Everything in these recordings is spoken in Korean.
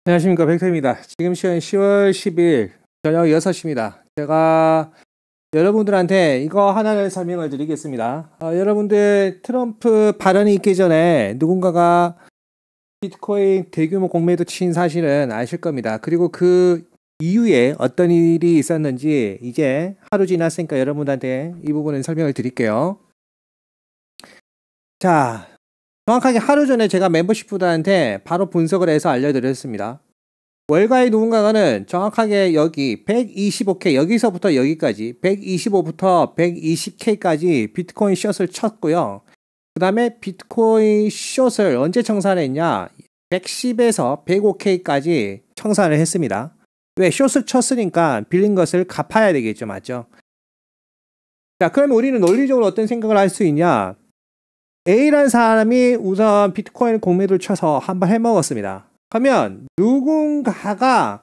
안녕하십니까, 백태입니다. 지금 시간 10월 10일 저녁 6시입니다. 제가 여러분들한테 이거 하나를 설명을 드리겠습니다. 여러분들 트럼프 발언이 있기 전에 누군가가 비트코인 대규모 공매도 친 사실은 아실 겁니다. 그리고 그 이후에 어떤 일이 있었는지 이제 하루 지났으니까 여러분들한테 이 부분은 설명을 드릴게요. 자, 정확하게 하루 전에 제가 멤버십 분들한테 바로 분석을 해서 알려드렸습니다. 월가의 누군가는 정확하게 여기 125K, 여기서부터 여기까지 125부터 120K까지 비트코인 숏을 쳤고요. 그 다음에 비트코인 숏을 언제 청산을 했냐? 110에서 105K까지 청산을 했습니다. 왜? 숏을 쳤으니까 빌린 것을 갚아야 되겠죠. 맞죠? 자, 그러면 우리는 논리적으로 어떤 생각을 할 수 있냐? A라는 사람이 우선 비트코인 공매도를 쳐서 한번 해먹었습니다. 그러면 누군가가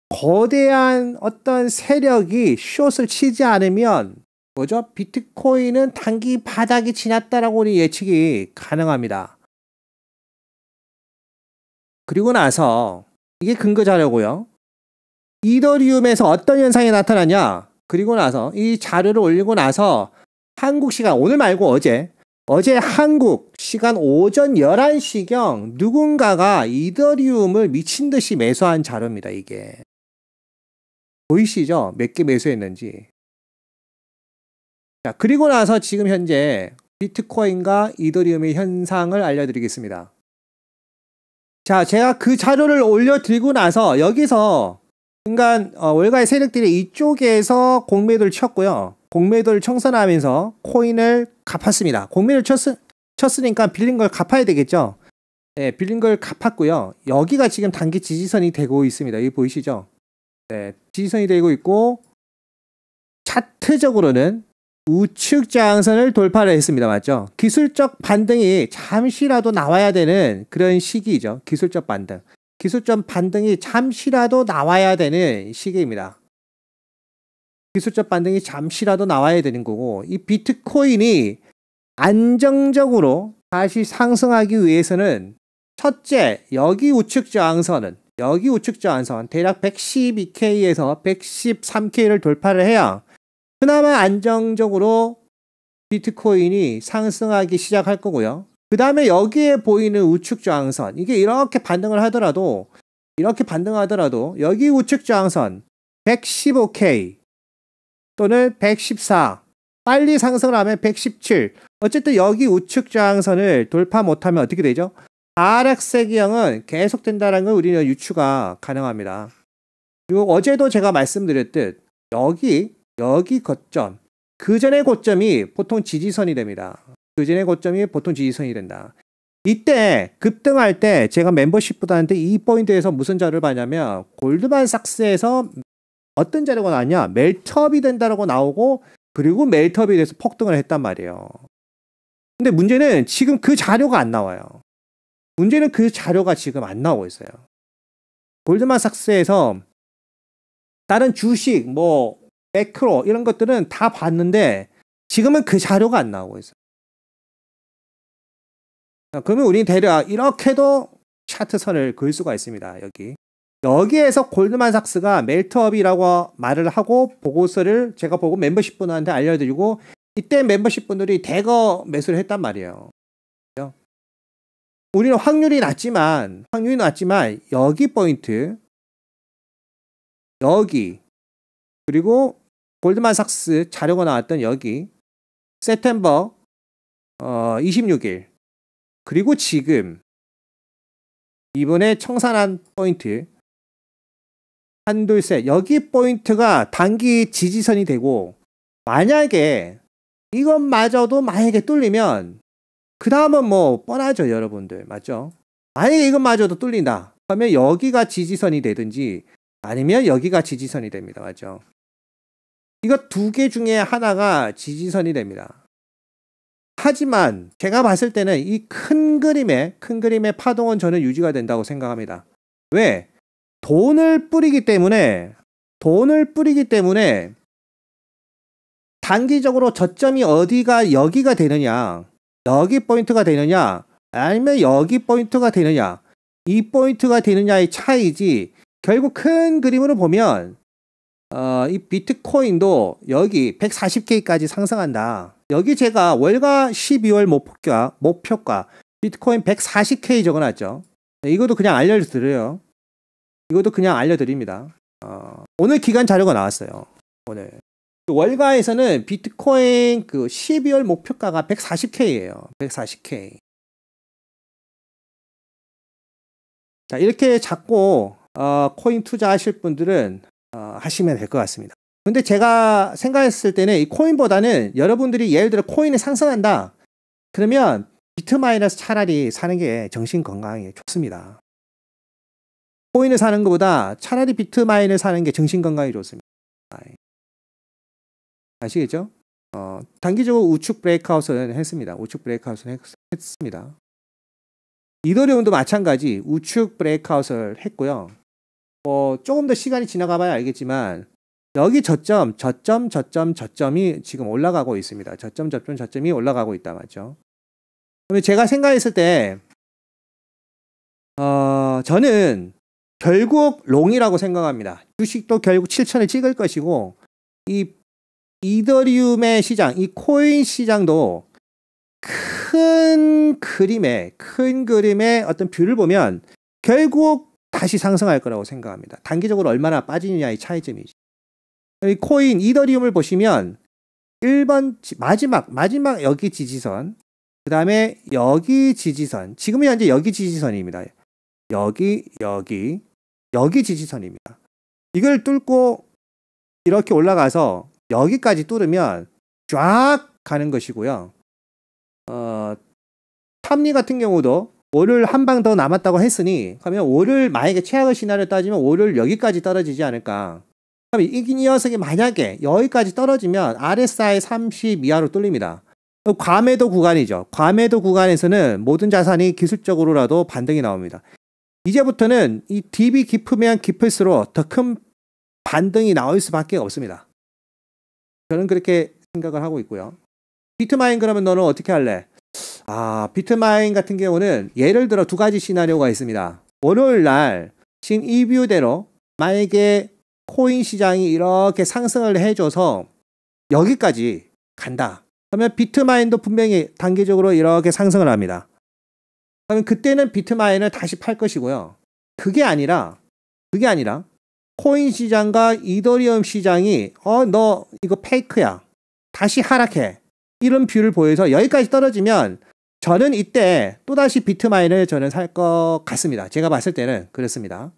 거대한 어떤 세력이 숏을 치지 않으면 뭐죠? 비트코인은 단기 바닥이 지났다라고 우리 예측이 가능합니다. 그리고 나서 이게 근거 자료고요. 이더리움에서 어떤 현상이 나타나냐? 그리고 나서 이 자료를 올리고 나서 한국 시간 오늘 말고 어제 한국 시간 오전 11시경 누군가가 이더리움을 미친 듯이 매수한 자료입니다. 이게 보이시죠? 몇 개 매수했는지. 자, 그리고 나서 지금 현재 비트코인과 이더리움의 현상을 알려드리겠습니다. 자, 제가 그 자료를 올려드리고 나서 여기서 순간 월가의 세력들이 이쪽에서 공매도를 쳤고요. 공매도를 청산하면서 코인을 갚았습니다. 공매도를 쳤으니까 빌린 걸 갚아야 되겠죠. 네, 빌린 걸 갚았고요. 여기가 지금 단기 지지선이 되고 있습니다. 여기 보이시죠? 네, 지지선이 되고 있고 차트적으로는 우측 저항선을 돌파를 했습니다. 맞죠? 기술적 반등이 잠시라도 나와야 되는 그런 시기죠. 기술적 반등이 잠시라도 나와야 되는 시기입니다. 기술적 반등이 잠시라도 나와야 되는 거고, 이 비트코인이 안정적으로 다시 상승하기 위해서는 첫째, 여기 우측 저항선 대략 112K에서 113K를 돌파를 해야 그나마 안정적으로 비트코인이 상승하기 시작할 거고요. 그 다음에 여기에 보이는 우측 저항선, 이게 이렇게 반등하더라도 여기 우측 저항선 115K 또는 114, 빨리 상승을 하면 117. 어쨌든 여기 우측 저항선을 돌파 못하면 어떻게 되죠? 하락세기형은 계속된다는 걸 우리는 유추가 가능합니다. 그리고 어제도 제가 말씀드렸듯 여기 고점, 그 전의 고점이 보통 지지선이 됩니다. 이때 급등할 때 제가 멤버십 분들한테 이 포인트에서 무슨 자료를 봤냐면 골드만삭스에서 어떤 자료가 나왔냐? 멜트업이 된다라고 나오고, 그리고 멜트업이 돼서 폭등을 했단 말이에요. 근데 문제는 지금 그 자료가 안 나와요. 문제는 그 자료가 지금 안 나오고 있어요. 골드만삭스에서 다른 주식, 매크로 이런 것들은 다 봤는데 지금은 그 자료가 안 나오고 있어요. 그러면 우리는 대략 이렇게도 차트선을 그을 수가 있습니다. 여기에서 골드만삭스가 멜트업이라고 말을 하고 보고서를 제가 보고 멤버십 분한테 알려드리고, 이때 멤버십 분들이 대거 매수를 했단 말이에요. 우리는 확률이 낮지만 여기 포인트, 그리고 골드만삭스 자료가 나왔던 여기 세프템버 26일, 그리고 지금 이번에 청산한 포인트 한둘 셋, 여기 포인트가 단기 지지선이 되고, 만약에 이것마저도 뚫리면 그 다음은 뻔하죠, 여러분들. 맞죠? 만약에 이것마저도 뚫린다 그러면 여기가 지지선이 되든지 아니면 여기가 지지선이 됩니다. 맞죠? 이거 두 개 중에 하나가 지지선이 됩니다. 하지만 제가 봤을 때는 이 큰 그림의 파동은 저는 유지가 된다고 생각합니다. 왜? 돈을 뿌리기 때문에 단기적으로 저점이 여기가 되느냐, 여기 포인트가 되느냐, 아니면 여기 포인트가 되느냐, 2포인트가 되느냐의 차이지, 결국 큰 그림으로 보면 이 비트코인도 여기 140K까지 상승한다. 여기 제가 월가 12월 목표가 비트코인 140K 적어놨죠. 이것도 그냥 알려드려요. 이것도 그냥 알려드립니다. 오늘 기간 자료가 나왔어요. 오늘 월가에서는 비트코인 그 12월 목표가가 140K예요. 140K. 자, 이렇게 잡고 코인 투자하실 분들은 하시면 될 것 같습니다. 근데 제가 생각했을 때는 이 코인보다는 여러분들이 예를 들어 코인이 상승한다 그러면 비트마이너스 차라리 사는 게 정신 건강에 좋습니다. 코인을 사는 것보다 차라리 비트마인을 사는 게 정신 건강에 좋습니다. 아시겠죠? 단기적으로 우측 브레이크아웃은 했습니다. 우측 브레이크아웃은 했습니다. 이더리움도 마찬가지 우측 브레이크아웃을 했고요. 조금 더 시간이 지나가 봐야 알겠지만 여기 저점이 지금 올라가고 있습니다. 저점이 올라가고 있다 맞죠? 그러면 제가 생각했을 때 저는 결국 롱이라고 생각합니다. 주식도 결국 7천을 찍을 것이고 이 이더리움의 시장, 이 코인 시장도 큰 그림의 어떤 뷰를 보면 결국 다시 상승할 거라고 생각합니다. 단기적으로 얼마나 빠지느냐의 차이점이죠. 이 코인 이더리움을 보시면 1번 마지막 여기 지지선, 그 다음에 여기 지지선, 지금은 현재 여기 지지선입니다. 여기 지지선입니다. 이걸 뚫고 이렇게 올라가서 여기까지 뚫으면 쫙 가는 것이고요. 탐리 같은 경우도 월요일 한 방 더 남았다고 했으니 그러면 월요일 만약에 최악의 시나리오 따지면 월요일 여기까지 떨어지지 않을까. 그럼 이 녀석이 만약에 여기까지 떨어지면 RSI 30 이하로 뚫립니다. 과매도 구간이죠. 과매도 구간에서는 모든 자산이 기술적으로라도 반등이 나옵니다. 이제부터는 이 딥이 깊으면 깊을수록 더 큰 반등이 나올 수밖에 없습니다. 저는 그렇게 생각을 하고 있고요. 비트마인 그러면 너는 어떻게 할래? 비트마인 같은 경우는 예를 들어 두 가지 시나리오가 있습니다. 월요일 날 지금 이 뷰대로 만약에 코인 시장이 이렇게 상승을 해줘서 여기까지 간다. 그러면 비트마인도 분명히 단기적으로 이렇게 상승을 합니다. 그러면 그때는 비트마인을 다시 팔 것이고요. 그게 아니라 코인 시장과 이더리움 시장이 너 이거 페이크야. 다시 하락해. 이런 뷰를 보여서 여기까지 떨어지면 저는 이때 또다시 비트마인을 저는 살 것 같습니다. 제가 봤을 때는 그렇습니다.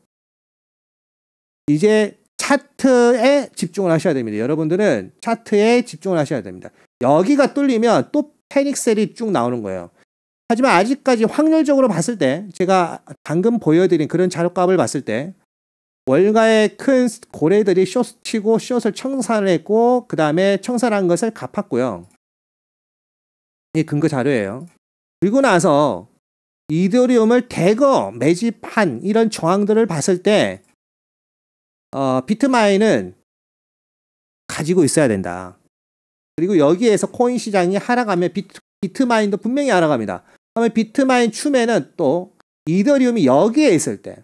이제 차트에 집중을 하셔야 됩니다. 여러분들은 차트에 집중을 하셔야 됩니다. 여기가 뚫리면 또 패닉셀이 쭉 나오는 거예요. 하지만 아직까지 확률적으로 봤을 때 제가 방금 보여드린 그런 자료값을 봤을 때 월가의 큰 고래들이 숏 치고 숏을 청산을 했고 그 다음에 청산한 것을 갚았고요. 이 근거 자료예요. 그리고 나서 이더리움을 대거 매집한 이런 정황들을 봤을 때 비트마인은 가지고 있어야 된다. 그리고 여기에서 코인 시장이 하락하면 비트마인도 분명히 하락합니다. 그러면 비트마인 추매는 또 이더리움이 여기에 있을 때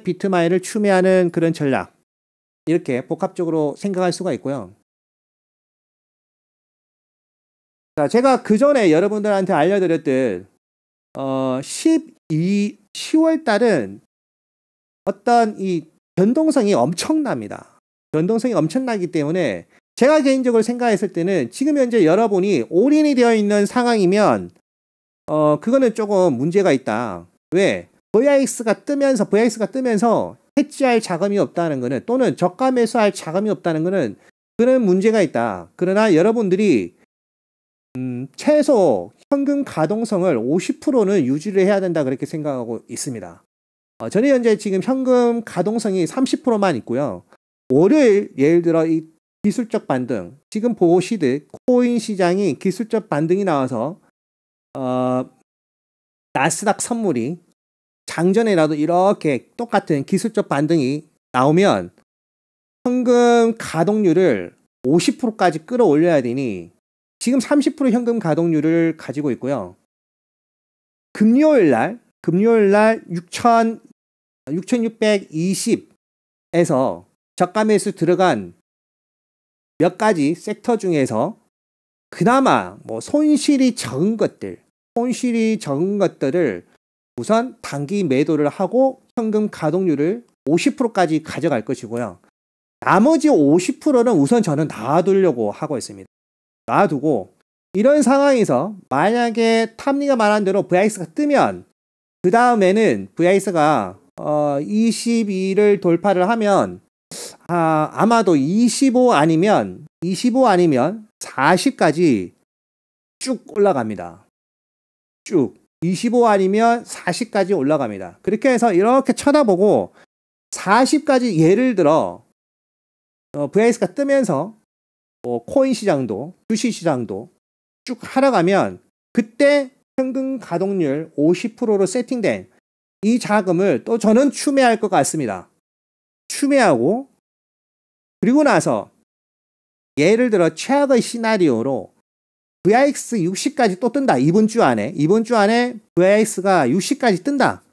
비트마인을 추매하는 그런 전략, 이렇게 복합적으로 생각할 수가 있고요. 자, 제가 그 전에 여러분들한테 알려드렸듯 10월 달은 어떤 이 변동성이 엄청납니다. 변동성이 엄청나기 때문에 제가 개인적으로 생각했을 때는 지금 현재 여러분이 올인이 되어 있는 상황이면 그거는 조금 문제가 있다. 왜? VIX가 뜨면서 해지할 자금이 없다는 거는, 또는 저가 매수할 자금이 없다는 거는 그런 문제가 있다. 그러나 여러분들이 최소 현금 가동성을 50%는 유지를 해야 된다, 그렇게 생각하고 있습니다. 저는 현재 지금 현금 가동성이 30%만 있고요. 월요일 예를 들어 이 기술적 반등, 지금 보시듯 코인 시장이 기술적 반등이 나와서 나스닥 선물이 장전에라도 이렇게 똑같은 기술적 반등이 나오면 현금 가동률을 50%까지 끌어올려야 되니 지금 30% 현금 가동률을 가지고 있고요. 금요일 날 금요일 날 6,620에서 저가 매수 들어간 몇 가지 섹터 중에서 그나마 뭐 손실이 적은 것들을 우선 단기 매도를 하고 현금 가동률을 50%까지 가져갈 것이고요. 나머지 50%는 우선 저는 놔두려고 하고 있습니다. 놔두고 이런 상황에서 만약에 탑니가 말한 대로 VIX가 뜨면 그 다음에는 VIX가 22를 돌파를 하면 아마도 25 아니면 40까지 쭉 올라갑니다. 쭉 25 아니면 40까지 올라갑니다. 그렇게 해서 이렇게 쳐다보고 40까지 예를 들어 VIX가 뜨면서 코인 시장도 주식 시장도 쭉 하락하면 그때 현금 가동률 50%로 세팅된 이 자금을 또 저는 추매할 것 같습니다. 추매하고 그리고 나서 예를 들어 최악의 시나리오로 VIX 60까지 또 뜬다. 이번 주 안에 VIX가 60까지 뜬다.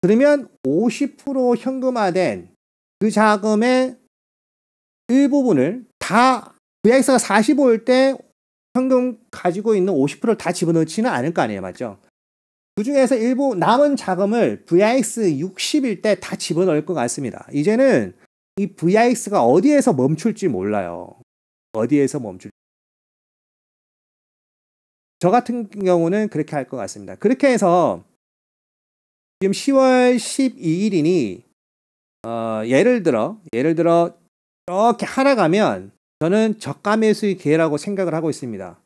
그러면 50% 현금화된 그 자금의 일부분을 다 VIX가 45일 때 현금 가지고 있는 50%를 다 집어넣지는 않을 거 아니에요. 맞죠? 그 중에서 일부 남은 자금을 VIX 60일 때 다 집어넣을 것 같습니다. 이제는 이 VIX가 어디에서 멈출지 몰라요. 어디에서 멈출지. 저 같은 경우는 그렇게 할 것 같습니다. 그렇게 해서 지금 10월 12일이니 예를 들어 이렇게 하락하면 저는 저가 매수의 기회라고 생각을 하고 있습니다.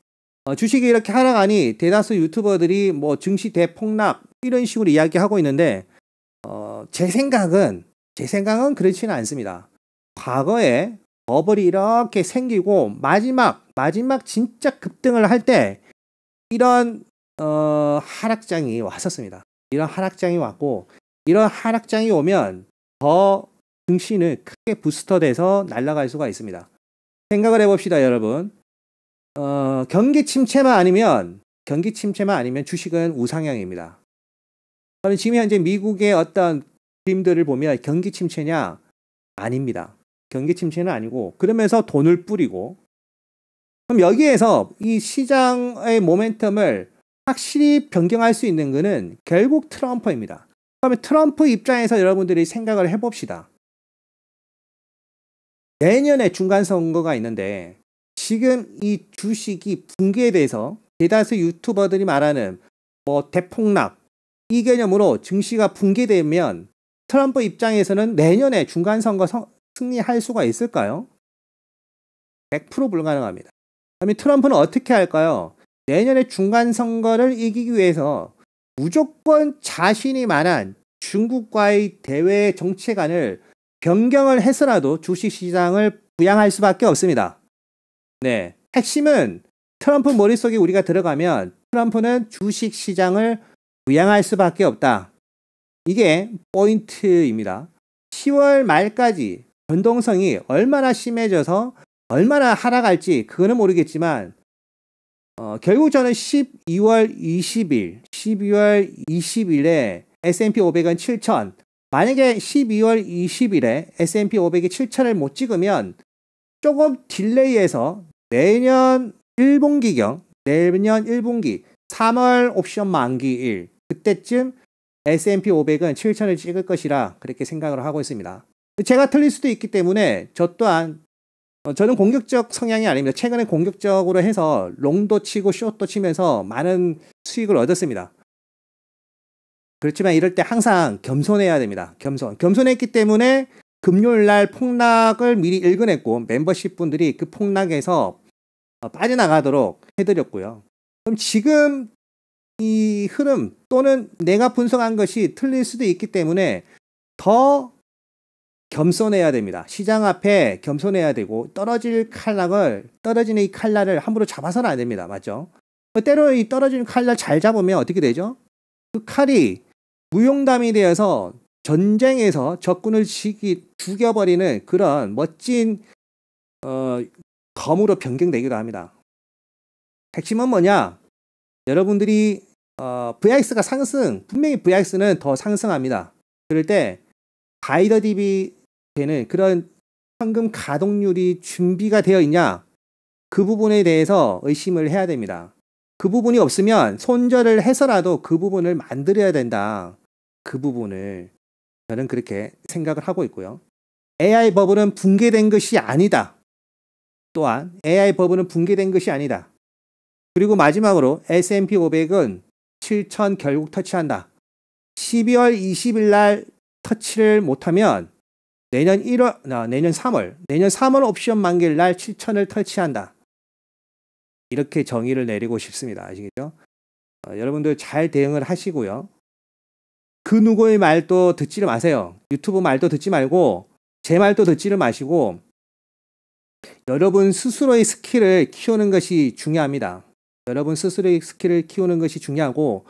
주식이 이렇게 하락하니 대다수 유튜버들이 뭐 증시 대폭락 이런 식으로 이야기하고 있는데 제 생각은 그렇지는 않습니다. 과거에 버블이 이렇게 생기고 마지막 진짜 급등을 할 때 이런 하락장이 왔었습니다. 이런 하락장이 왔고 이런 하락장이 오면 더 증시는 크게 부스터돼서 날아갈 수가 있습니다. 생각을 해봅시다, 여러분. 경기 침체만 아니면 주식은 우상향입니다. 저는 지금 현재 미국의 어떤 그림들을 보면 경기 침체냐? 아닙니다. 경기 침체는 아니고 그러면서 돈을 뿌리고 그럼 여기에서 이 시장의 모멘텀을 확실히 변경할 수 있는 것은 결국 트럼프입니다. 그러면 트럼프 입장에서 여러분들이 생각을 해봅시다. 내년에 중간선거가 있는데 지금 이 주식이 붕괴돼서 대다수 유튜버들이 말하는 뭐 대폭락 이 개념으로 증시가 붕괴되면 트럼프 입장에서는 내년에 중간선거 승리할 수가 있을까요? 100% 불가능합니다. 그러면 트럼프는 어떻게 할까요? 내년에 중간선거를 이기기 위해서 무조건 자신이 말한 중국과의 대외 정책안을 변경을 해서라도 주식시장을 부양할 수밖에 없습니다. 네, 핵심은 트럼프 머릿속에 우리가 들어가면 트럼프는 주식시장을 부양할 수밖에 없다. 이게 포인트입니다. 10월 말까지 변동성이 얼마나 심해져서 얼마나 하락할지 그거는 모르겠지만 결국 저는 12월 20일에 S&P 500은 7,000 만약에 12월 20일에 S&P 500이 7,000을 못 찍으면 조금 딜레이해서 내년 1분기 3월 옵션 만기일 그때쯤 S&P 500은 7,000을 찍을 것이라 그렇게 생각을 하고 있습니다. 제가 틀릴 수도 있기 때문에 저 또한 저는 공격적 성향이 아닙니다. 최근에 공격적으로 해서 롱도 치고 숏도 치면서 많은 수익을 얻었습니다. 그렇지만 이럴 때 항상 겸손해야 됩니다. 겸손했기 때문에 금요일날 폭락을 미리 읽어냈고 멤버십 분들이 그 폭락에서 빠져나가도록 해드렸고요. 그럼 지금 이 흐름 또는 내가 분석한 것이 틀릴 수도 있기 때문에 더 겸손해야 됩니다. 시장 앞에 겸손해야 되고 떨어지는 이 칼날을 함부로 잡아서는 안 됩니다. 맞죠? 때로 이 떨어지는 칼날 잘 잡으면 어떻게 되죠? 그 칼이 무용담이 되어서 전쟁에서 적군을 죽여버리는 그런 멋진 검으로 변경되기도 합니다. 핵심은 뭐냐? 여러분들이 VIX가 분명히 VIX는 더 상승합니다. 그럴 때 바이더 DB 되는 그런 현금 가동률이 준비가 되어 있냐? 그 부분에 대해서 의심을 해야 됩니다. 그 부분이 없으면 손절을 해서라도 그 부분을 만들어야 된다. 그 부분을 저는 그렇게 생각을 하고 있고요. AI 버블은 붕괴된 것이 아니다. 또한 AI 버블은 붕괴된 것이 아니다. 그리고 마지막으로 S&P 500은 7,000 결국 터치한다. 12월 20일 날 터치를 못하면 내년 3월 옵션 만기일 날 7,000을 터치한다. 이렇게 정의를 내리고 싶습니다. 아시겠죠? 여러분들 잘 대응을 하시고요. 그 누구의 말도 듣지를 마세요. 유튜브 말도 듣지 말고 제 말도 듣지를 마시고 여러분 스스로의 스킬을 키우는 것이 중요합니다. 여러분 스스로의 스킬을 키우는 것이 중요하고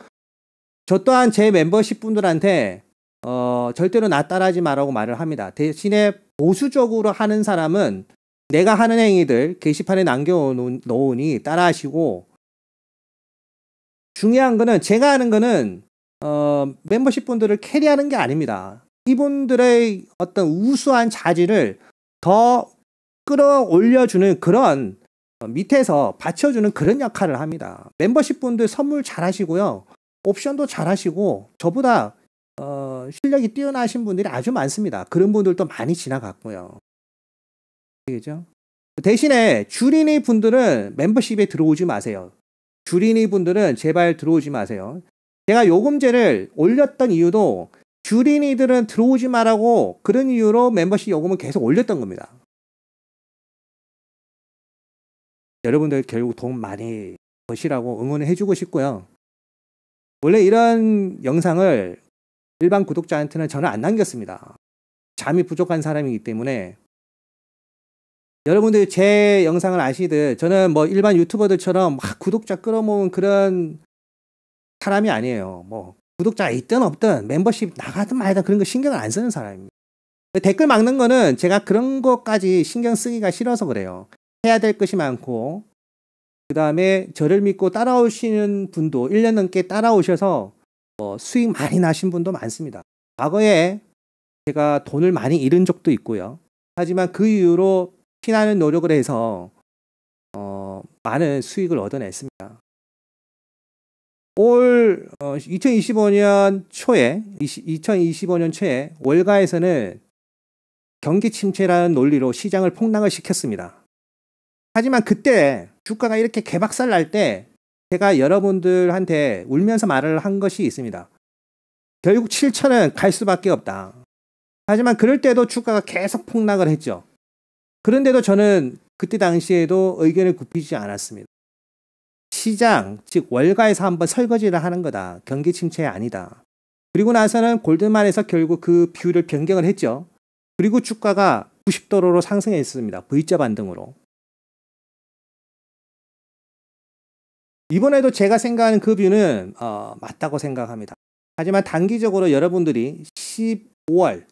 저 또한 제 멤버십 분들한테 절대로 나 따라하지 말라고 말을 합니다. 대신에 보수적으로 하는 사람은 내가 하는 행위들 게시판에 남겨놓으니 따라하시고 중요한 거는 제가 하는 거는 멤버십 분들을 캐리하는 게 아닙니다. 이분들의 어떤 우수한 자질을 더 끌어올려주는 그런 밑에서 받쳐주는 그런 역할을 합니다. 멤버십 분들 선물 잘 하시고요. 옵션도 잘 하시고 저보다 실력이 뛰어나신 분들이 아주 많습니다. 그런 분들도 많이 지나갔고요. 그죠? 대신에 주린이 분들은 멤버십에 들어오지 마세요. 주린이 분들은 제발 들어오지 마세요. 제가 요금제를 올렸던 이유도 주린이들은 들어오지 말라고 그런 이유로 멤버십 요금을 계속 올렸던 겁니다. 여러분들 결국 돈 많이 버시라고 응원을 해주고 싶고요. 원래 이런 영상을 일반 구독자한테는 저는 안 남겼습니다. 잠이 부족한 사람이기 때문에 여러분들이 제 영상을 아시듯 저는 뭐 일반 유튜버들처럼 막 구독자 끌어모은 그런 사람이 아니에요. 뭐 구독자가 있든 없든 멤버십 나가든 말든 그런 거 신경을 안 쓰는 사람입니다. 댓글 막는 거는 제가 그런 것까지 신경 쓰기가 싫어서 그래요. 해야 될 것이 많고 그 다음에 저를 믿고 따라오시는 분도 1년 넘게 따라오셔서 수익 많이 나신 분도 많습니다. 과거에 제가 돈을 많이 잃은 적도 있고요. 하지만 그 이후로 피나는 노력을 해서 많은 수익을 얻어냈습니다. 올 2025년 초에 월가에서는 경기 침체라는 논리로 시장을 폭락을 시켰습니다. 하지만 그때 주가가 이렇게 개박살 날 때 제가 여러분들한테 울면서 말을 한 것이 있습니다. 결국 7,000은 갈 수밖에 없다. 하지만 그럴 때도 주가가 계속 폭락을 했죠. 그런데도 저는 그때 당시에도 의견을 굽히지 않았습니다. 시장, 즉 월가에서 한번 설거지를 하는 거다. 경기 침체 아니다. 그리고 나서는 골드만에서 결국 그 뷰를 변경을 했죠. 그리고 주가가 90도로 상승했습니다. V자 반등으로. 이번에도 제가 생각하는 그 뷰는 맞다고 생각합니다. 하지만 단기적으로 여러분들이 10월,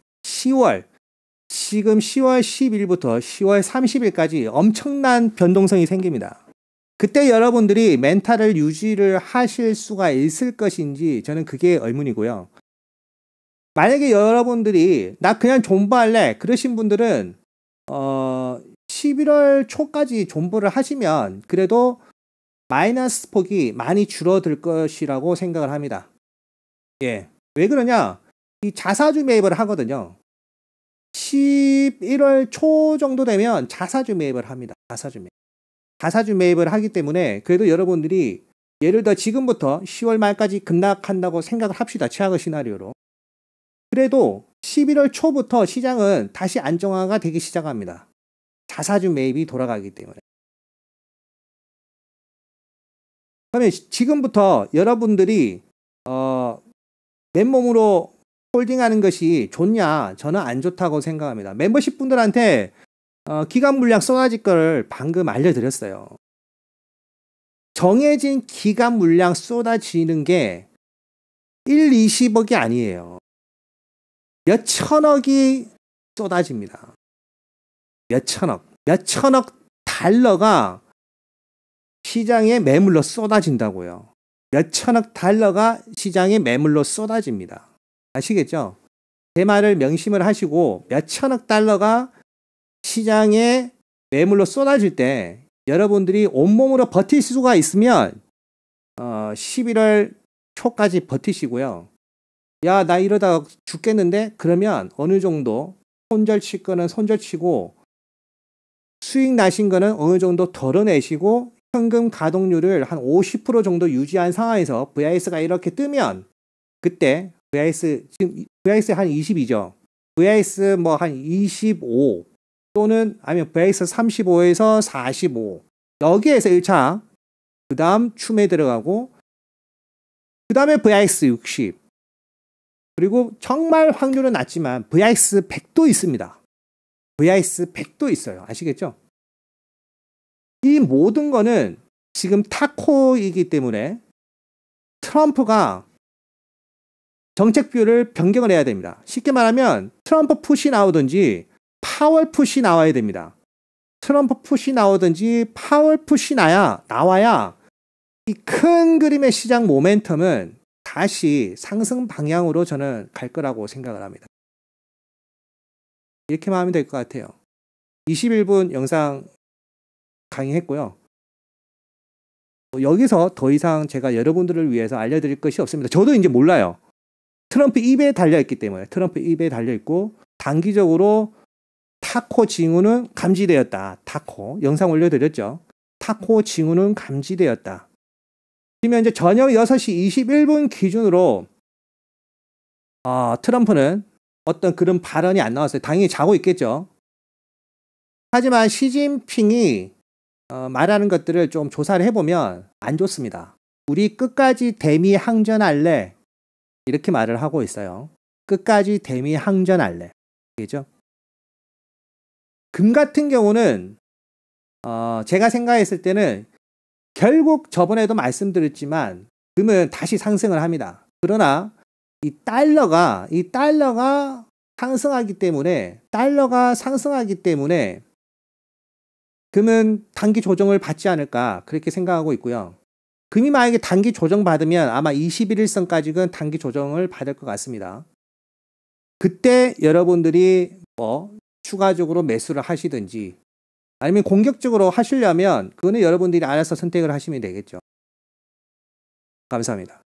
지금 10월 10일부터 10월 30일까지 엄청난 변동성이 생깁니다. 그때 여러분들이 멘탈을 유지를 하실 수가 있을 것인지 저는 그게 의문이고요. 만약에 여러분들이 나 그냥 존버할래 그러신 분들은 11월 초까지 존버를 하시면 그래도 마이너스 폭이 많이 줄어들 것이라고 생각을 합니다. 예. 왜 그러냐? 이 자사주 매입을 하거든요. 11월 초 정도 되면 자사주 매입을 합니다. 자사주 매입을 하기 때문에 그래도 여러분들이 예를 들어 지금부터 10월 말까지 급락한다고 생각을 합시다. 최악의 시나리오로. 그래도 11월 초부터 시장은 다시 안정화가 되기 시작합니다. 자사주 매입이 돌아가기 때문에. 그러면 지금부터 여러분들이 맨몸으로 홀딩하는 것이 좋냐? 저는 안 좋다고 생각합니다. 멤버십 분들한테 기간 물량 쏟아질 걸 방금 알려드렸어요. 정해진 기간 물량 쏟아지는 게 1, 20억이 아니에요. 몇 천억이 쏟아집니다. 몇 천억 달러가 시장에 매물로 쏟아진다고요. 몇천억 달러가 시장에 매물로 쏟아집니다. 아시겠죠? 제 말을 명심을 하시고 몇천억 달러가 시장에 매물로 쏟아질 때 여러분들이 온몸으로 버틸 수가 있으면 11월 초까지 버티시고요. 야, 나 이러다가 죽겠는데? 그러면 어느 정도 손절칠 거는 손절치고 수익 나신 거는 어느 정도 덜어내시고 현금 가동률을 한 50% 정도 유지한 상황에서 VIS가 이렇게 뜨면 그때 VIS 지금 VIS 한 20이죠. VIS 뭐 한 25 또는 아니면 VIS 35에서 45 여기에서 1차 그 다음 춤에 들어가고 그 다음에 VIS 60 그리고 정말 확률은 낮지만 VIS 100도 있습니다. VIS 100도 있어요. 아시겠죠? 이 모든 거는 지금 타코이기 때문에 트럼프가 정책 뷰를 변경을 해야 됩니다. 쉽게 말하면 트럼프 푸시 나오든지 파월 푸시 나와야 됩니다. 트럼프 푸시 나오든지 파월 푸시 나와야 이 큰 그림의 시장 모멘텀은 다시 상승 방향으로 저는 갈 거라고 생각을 합니다. 이렇게만 하면 될 것 같아요. 21분 영상 강의했고요. 여기서 더 이상 제가 여러분들을 위해서 알려드릴 것이 없습니다. 저도 이제 몰라요. 트럼프 입에 달려있기 때문에 트럼프 입에 달려있고 단기적으로 타코 징후는 감지되었다. 타코 영상 올려드렸죠. 타코 징후는 감지되었다. 지금 현재 저녁 6시 21분 기준으로 트럼프는 어떤 그런 발언이 안 나왔어요. 당연히 자고 있겠죠. 하지만 시진핑이 말하는 것들을 좀 조사를 해보면 안 좋습니다. 우리 끝까지 대미 항전할래 이렇게 말을 하고 있어요. 끝까지 대미 항전할래. 그죠? 금 같은 경우는 제가 생각했을 때는 결국 저번에도 말씀드렸지만 금은 다시 상승을 합니다. 그러나 이 달러가 상승하기 때문에 금은 단기 조정을 받지 않을까 그렇게 생각하고 있고요. 금이 만약에 단기 조정 받으면 아마 21일선까지는 단기 조정을 받을 것 같습니다. 그때 여러분들이 추가적으로 매수를 하시든지 아니면 공격적으로 하시려면 그거는 여러분들이 알아서 선택을 하시면 되겠죠. 감사합니다.